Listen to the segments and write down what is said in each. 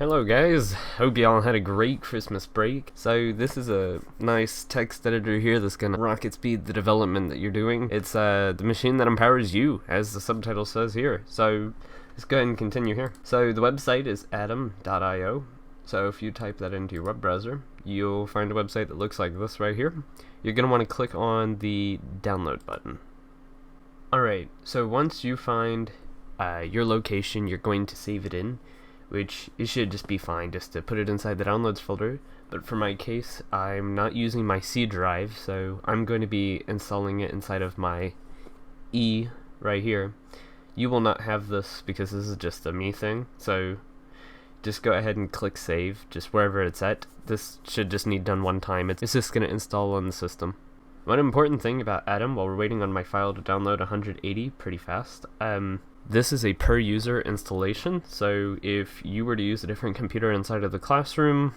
Hello guys, hope y'all had a great Christmas break. So this is a nice text editor here that's gonna rocket speed the development that you're doing. It's the machine that empowers you, as the subtitle says here. So let's go ahead and continue here. So the website is atom.io. So if you type that into your web browser, you'll find a website that looks like this right here. You're gonna want to click on the download button. Alright, so once you find your location you're going to save it in, which it should just be fine just to put it inside the downloads folder, but for my case I'm not using my C drive, so I'm going to be installing it inside of my E right here. You will not have this because this is just a me thing, so just go ahead and click save just wherever it's at. This should just need done one time. It's just going to install on the system. One important thing about Atom, while we're waiting on my file to download 180 pretty fast, this is a per user installation, so if you were to use a different computer inside of the classroom,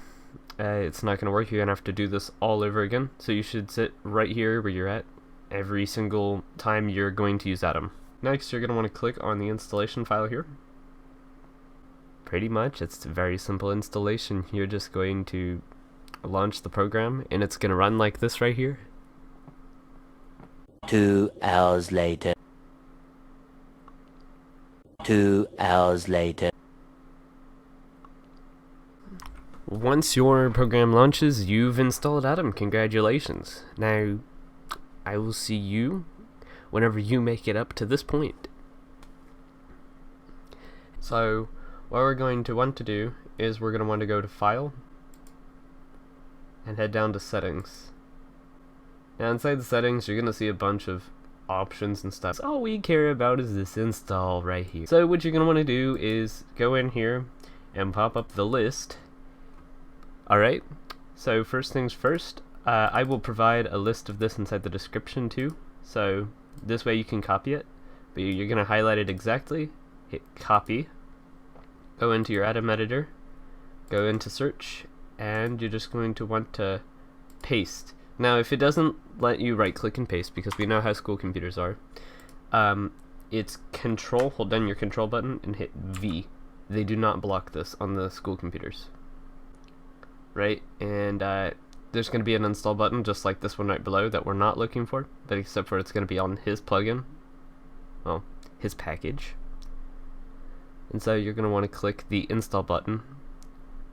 it's not going to work. You're going to have to do this all over again. So you should sit right here where you're at every single time you're going to use Atom. Next, you're going to want to click on the installation file here. Pretty much, it's a very simple installation. You're just going to launch the program, and it's going to run like this right here. 2 hours later. 2 hours later. Once your program launches, you've installed Atom. Congratulations. Now, I will see you whenever you make it up to this point. So, what we're going to want to do is we're going to want to go to File and head down to Settings. Now inside the settings, you're going to see a bunch of options and stuff. All we care about is this install right here. So what you're going to want to do is go in here and pop up the list. Alright, so first things first, I will provide a list of this inside the description too. So this way you can copy it, but you're going to highlight it exactly, hit copy, go into your Atom editor, go into search, and you're just going to want to paste. Now if it doesn't let you right click and paste, because we know how school computers are, it's control, hold down your control button and hit V. They do not block this on the school computers. Right, and there's going to be an install button just like this one right below that we're not looking for, but except for it's going to be on his plugin, well, his package. And so you're going to want to click the install button,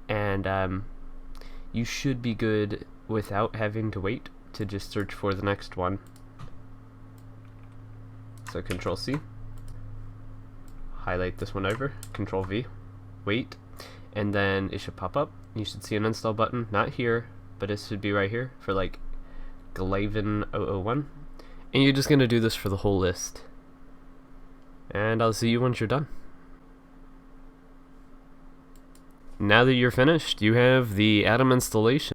and you should be good without having to wait to just search for the next one. So Control C, highlight this one over, Control V, wait, and then it should pop up. You should see an install button, not here, but it should be right here for like Glavin 001, and you're just going to do this for the whole list. And I'll see you once you're done. Now that you're finished, you have the Atom installation.